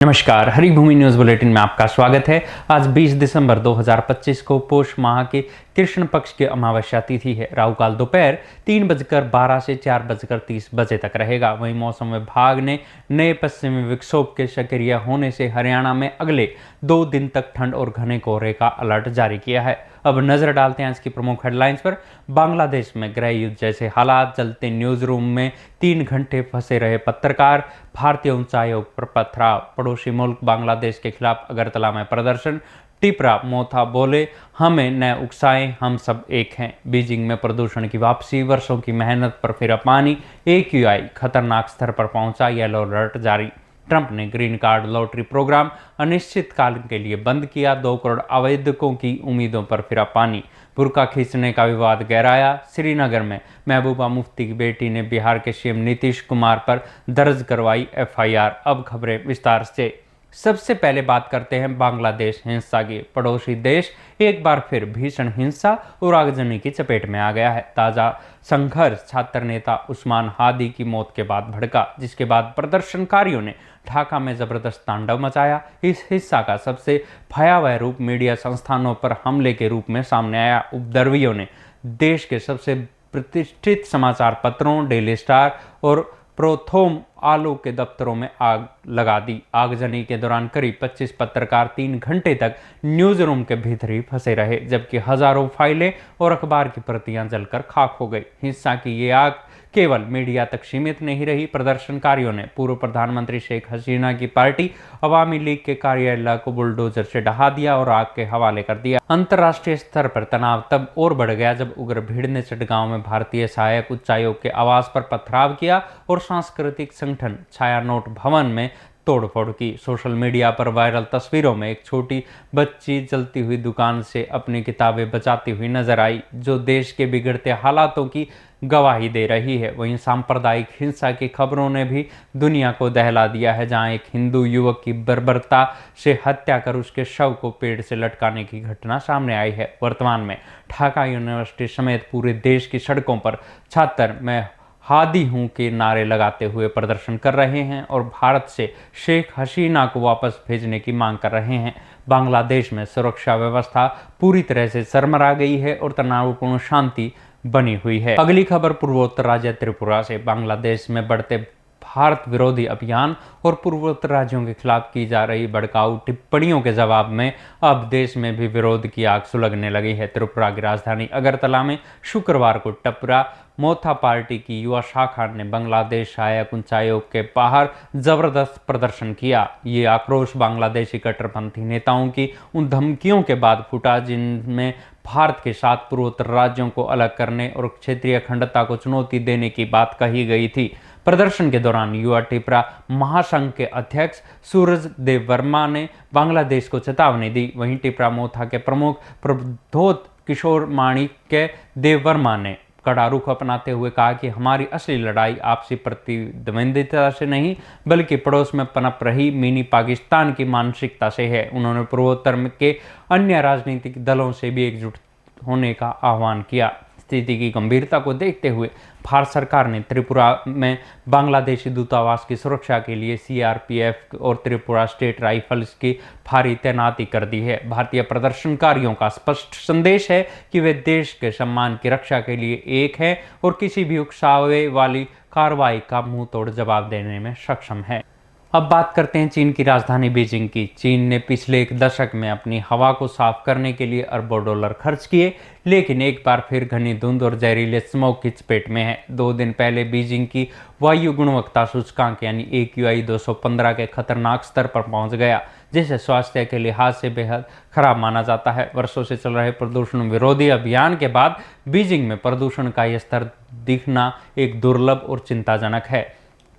नमस्कार, Haribhoomi news bulletin में आपका स्वागत है। आज 20 दिसंबर 2025 को पोष माह के कृष्ण पक्ष की अमावस्या तिथि है। राहु काल दोपहर 3:12 से 4:30 बजे तक रहेगा। वहीं मौसम विभाग ने नए पश्चिमी विक्षोभ के सक्रिय होने से हरियाणा में अगले 2 दिन तक ठंड और घने कोहरे का अलर्ट जारी किया है। अब नजर डालते हैं आज की प्रमुख हेडलाइंस पर। बांग्लादेश में गृह युद्ध जैसे हालात, जलते न्यूज रूम में 3 घंटे फंसे रहे पत्रकार, भारतीय उच्चायोग पर पथराव, पड़ोसी मुल्क बांग्लादेश के खिलाफ अगरतला में प्रदर्शन, टिपरा मोथा बोले हमें न उकसाएं, हम सब एक हैं। बीजिंग में प्रदूषण की वापसी, वर्षों की मेहनत पर फिर पानी, AQI खतरनाक स्तर पर पहुंचा, येलो अलर्ट जारी। ट्रंप ने ग्रीन कार्ड लॉटरी प्रोग्राम अनिश्चित काल के लिए बंद किया, 2 करोड़ आवेदकों की उम्मीदों पर फिरा पानी। बुर्का खींचने का विवाद गहराया, श्रीनगर में महबूबा मुफ्ती की बेटी ने बिहार के सीएम नीतीश कुमार पर दर्ज करवाई FIR। अब खबरें विस्तार से। सबसे पहले बात करते हैं बांग्लादेश हिंसा की। पड़ोसी देश एक बार फिर भीषण हिंसा और आगजनी की चपेट में आ गया है। ताजा संघर्ष छात्र नेता उस्मान हादी की मौत के बाद भड़का, जिसके बाद प्रदर्शनकारियों ने ढाका में जबरदस्त तांडव मचाया। इस हिंसा का सबसे भयावह रूप मीडिया संस्थानों पर हमले के रूप में सामने आया। उपद्रवियों ने देश के सबसे प्रतिष्ठित समाचार पत्रों डेली स्टार और प्रोथोम आलो के दफ्तरों में आग लगा दी। आगजनी के दौरान करीब 25 पत्रकार 3 घंटे तक न्यूज रूम के भीतर ही फंसे रहे, जबकि हजारों फाइलें और अखबार की प्रतियां जलकर खाक हो गई। हिंसा की ये आग केवल मीडिया तक सीमित नहीं रही। प्रदर्शनकारियों ने पूर्व प्रधानमंत्री शेख हसीना की पार्टी अवामी लीग के कार्यालय को बुलडोजर से ढहा दिया और आग के हवाले कर दिया। अंतर्राष्ट्रीय स्तर पर तनाव तब और बढ़ गया जब उग्र भीड़ ने चटगांव में भारतीय सहायक उच्चायोग के आवास पर पथराव किया और सांस्कृतिक संगठन छाया नोट भवन में तोड़फोड़ की। सोशल मीडिया पर वायरल तस्वीरों में एक छोटी बच्ची जलती हुई दुकान से अपनी किताबें बचाती हुई नजर आई, जो देश के बिगड़ते हालातों की गवाही दे रही है। वहीं सांप्रदायिक हिंसा की खबरों ने भी दुनिया को दहला दिया है, जहां एक हिंदू युवक की बर्बरता से हत्या कर उसके शव को पेड़ से लटकाने की घटना सामने आई है। वर्तमान में ढाका यूनिवर्सिटी समेत पूरे देश की सड़कों पर छात्र मैं हादी हूं के नारे लगाते हुए प्रदर्शन कर रहे हैं और भारत से शेख हसीना को वापस भेजने की मांग कर रहे हैं। बांग्लादेश में सुरक्षा व्यवस्था पूरी तरह से सरमरा गई है और तनावपूर्ण शांति बनी हुई है। अगली खबर पूर्वोत्तर राज्य त्रिपुरा से। बांग्लादेश में बढ़ते भारत विरोधी अभियान और पूर्वोत्तर राज्यों के खिलाफ की जा रही भड़काऊ टिप्पणियों के जवाब में अब देश में भी विरोध की आग सुलगने लगी है। त्रिपुरा की राजधानी अगरतला में शुक्रवार को टिपरा मोथा पार्टी की युवा शाखा ने बांग्लादेश सहायक उच्चायोग के बाहर जबरदस्त प्रदर्शन किया। ये आक्रोश बांग्लादेशी कट्टरपंथी नेताओं की उन धमकियों के बाद फूटा जिनमें भारत के साथ पूर्वोत्तर राज्यों को अलग करने और क्षेत्रीय अखंडता को चुनौती देने की बात कही गई थी। प्रदर्शन के दौरान युवा टिपरा महासंघ के अध्यक्ष सूरज देव वर्मा ने बांग्लादेश को चेतावनी दी। वहीं टिपरा मोथा के प्रमुख प्रबोध किशोर माणिक्य देव वर्मा ने कड़ा रुख अपनाते हुए कहा कि हमारी असली लड़ाई आपसी प्रतिद्वंदिता से नहीं बल्कि पड़ोस में पनप रही मिनी पाकिस्तान की मानसिकता से है। उन्होंने पूर्वोत्तर के अन्य राजनीतिक दलों से भी एकजुट होने का आह्वान किया। स्थिति की गंभीरता को देखते हुए भारत सरकार ने त्रिपुरा में बांग्लादेशी दूतावास की सुरक्षा के लिए CRPF और त्रिपुरा स्टेट राइफल्स की भारी तैनाती कर दी है। भारतीय प्रदर्शनकारियों का स्पष्ट संदेश है कि वे देश के सम्मान की रक्षा के लिए एक हैं और किसी भी उकसावे वाली कार्रवाई का मुंह तोड़ जवाब देने में सक्षम है। अब बात करते हैं चीन की राजधानी बीजिंग की। चीन ने पिछले 1 दशक में अपनी हवा को साफ करने के लिए अरबों डॉलर खर्च किए, लेकिन एक बार फिर घनी धुंध और जहरीले स्मोक की चपेट में है। 2 दिन पहले बीजिंग की वायु गुणवत्ता सूचकांक यानी AQI 215 के खतरनाक स्तर पर पहुंच गया, जिसे स्वास्थ्य के लिहाज से बेहद खराब माना जाता है। वर्षों से चल रहे प्रदूषण विरोधी अभियान के बाद बीजिंग में प्रदूषण का यह स्तर दिखना एक दुर्लभ और चिंताजनक है।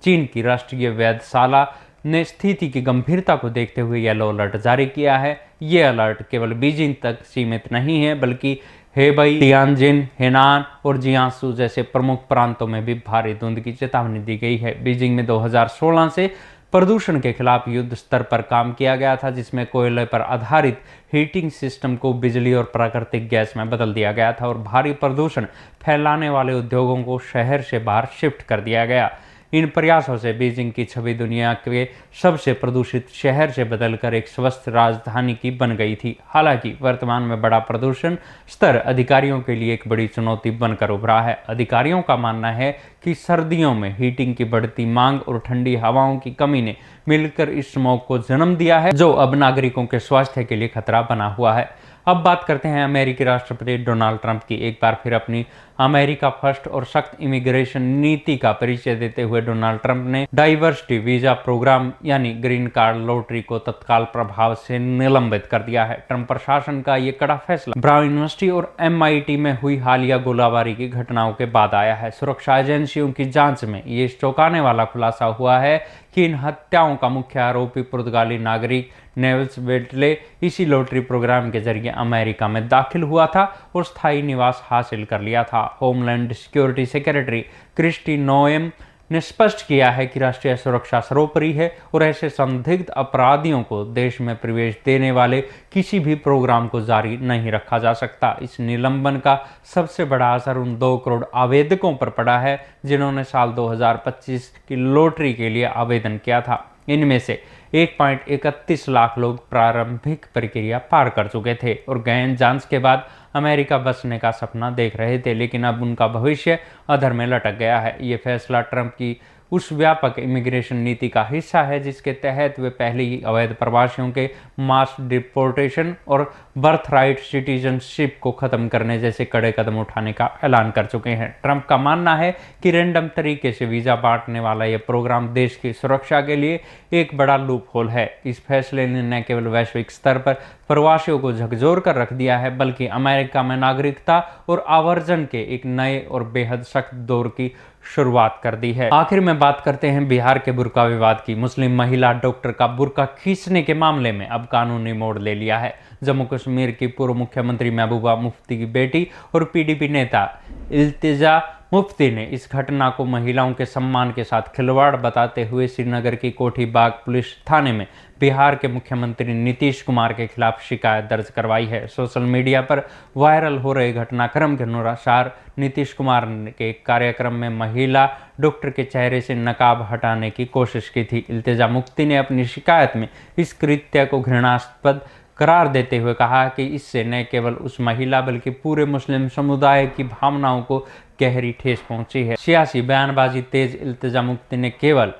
चीन की राष्ट्रीय वेधशाला ने स्थिति की गंभीरता को देखते हुए येलो अलर्ट जारी किया है। ये अलर्ट केवल बीजिंग तक सीमित नहीं है बल्कि हेबई, तियानजिन, हेनान और जियांसू जैसे प्रमुख प्रांतों में भी भारी धुंध की चेतावनी दी गई है। बीजिंग में 2016 से प्रदूषण के खिलाफ युद्ध स्तर पर काम किया गया था, जिसमें कोयले पर आधारित हीटिंग सिस्टम को बिजली और प्राकृतिक गैस में बदल दिया गया था और भारी प्रदूषण फैलाने वाले उद्योगों को शहर से बाहर शिफ्ट कर दिया गया। इन प्रयासों से बीजिंग की छवि दुनिया के सबसे प्रदूषित शहर से बदलकर एक स्वस्थ राजधानी की बन गई थी। हालांकि वर्तमान में बड़ा प्रदूषण स्तर अधिकारियों के लिए एक बड़ी चुनौती बनकर उभरा है। अधिकारियों का मानना है कि सर्दियों में हीटिंग की बढ़ती मांग और ठंडी हवाओं की कमी ने मिलकर इस स्मॉग को जन्म दिया है, जो अब नागरिकों के स्वास्थ्य के लिए खतरा बना हुआ है। अब बात करते हैं अमेरिकी राष्ट्रपति डोनाल्ड ट्रंप की। एक बार फिर अपनी अमेरिका फर्स्ट और सख्त इमिग्रेशन नीति का परिचय देते हुए डोनाल्ड ट्रंप ने डाइवर्सिटी वीजा प्रोग्राम यानी ग्रीन कार्ड लॉटरी को तत्काल प्रभाव से निलंबित कर दिया है। ट्रंप प्रशासन का ये कड़ा फैसला ब्राउन यूनिवर्सिटी और MIT में हुई हालिया गोलाबारी की घटनाओं के बाद आया है। सुरक्षा एजेंसियों की जांच में ये चौंकाने वाला खुलासा हुआ है कि इन हत्याओं का मुख्य आरोपी पुर्तगाली नागरिक नेविल्स वेटले इसी लॉटरी प्रोग्राम के जरिए अमेरिका में दाखिल हुआ था और स्थायी निवास हासिल कर लिया था। Homeland security secretary Kristi Noem ने स्पष्ट किया है कि राष्ट्रीय सुरक्षा सर्वोपरि है और ऐसे संदिग्ध अपराधियों को देश में प्रवेश देने वाले किसी भी प्रोग्राम को जारी नहीं रखा जा सकता। इस निलंबन का सबसे बड़ा असर उन 2 करोड़ आवेदकों पर पड़ा है जिन्होंने साल 2025 की लॉटरी के लिए आवेदन किया था। इनमें से 1.31 लाख लोग प्रारंभिक प्रक्रिया पार कर चुके थे और गहन जांच के बाद अमेरिका बसने का सपना देख रहे थे, लेकिन अब उनका भविष्य अधर में लटक गया है। ये फैसला ट्रंप की उस व्यापक इमिग्रेशन नीति का हिस्सा है जिसके तहत वे पहले ही अवैध प्रवासियों के मास डिपोर्टेशन और बर्थराइट सिटीजनशिप को खत्म करने जैसे कड़े कदम उठाने का ऐलान कर चुके हैं। ट्रंप का मानना है कि रैंडम तरीके से वीजा बांटने वाला यह प्रोग्राम देश की सुरक्षा के लिए एक बड़ा लूप होल है। इस फैसले ने न केवल वैश्विक स्तर पर प्रवासियों को झकझोर कर रख दिया है, बल्कि अमेरिका में नागरिकता और आवर्जन के एक नए और बेहद सख्त दौर की शुरुआत कर दी है। आखिर में बात करते हैं बिहार के बुर्का विवाद की। मुस्लिम महिला डॉक्टर का बुर्का खींचने के मामले में अब कानूनी मोड़ ले लिया है। जम्मू कश्मीर की पूर्व मुख्यमंत्री महबूबा मुफ्ती की बेटी और PDP नेता इल्तिजा मुफ्ती ने इस घटना को महिलाओं के सम्मान के साथ खिलवाड़ बताते हुए श्रीनगर की कोठी बाग पुलिस थाने में बिहार के मुख्यमंत्री नीतीश कुमार के खिलाफ शिकायत दर्ज करवाई है। सोशल मीडिया पर वायरल हो रहे घटनाक्रम के अनुसार नीतीश कुमार के कार्यक्रम में महिला डॉक्टर के चेहरे से नकाब हटाने की कोशिश की थी। इल्तिजा मुफ्ती ने अपनी शिकायत में इस कृत्य को घृणास्पद करार देते हुए कहा कि इससे न केवल उस महिला बल्कि पूरे मुस्लिम समुदाय की भावनाओं को गहरी ठेस पहुंची है। सियासी बयानबाजी तेज इल्तिजा मुफ्ती ने केवल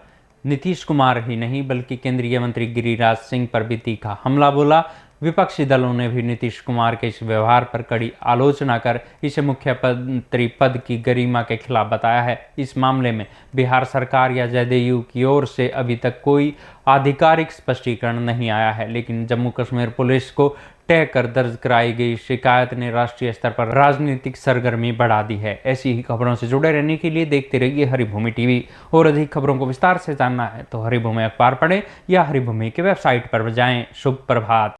नीतीश कुमार ही नहीं बल्कि केंद्रीय मंत्री गिरिराज सिंह पर भी तीखा हमला बोला। विपक्षी दलों ने भी नीतीश कुमार के इस व्यवहार पर कड़ी आलोचना कर इसे मुख्यमंत्री पद की गरिमा के खिलाफ बताया है। इस मामले में बिहार सरकार या JDU की ओर से अभी तक कोई आधिकारिक स्पष्टीकरण नहीं आया है, लेकिन जम्मू कश्मीर पुलिस को तय कर दर्ज कराई गई शिकायत ने राष्ट्रीय स्तर पर राजनीतिक सरगर्मी बढ़ा दी है। ऐसी ही खबरों से जुड़े रहने के लिए देखते रहिए हरिभूमि टीवी। और अधिक खबरों को विस्तार से जानना है तो हरिभूमि अखबार पढ़ें या हरिभूमि की वेबसाइट पर जाएं। शुभ प्रभात।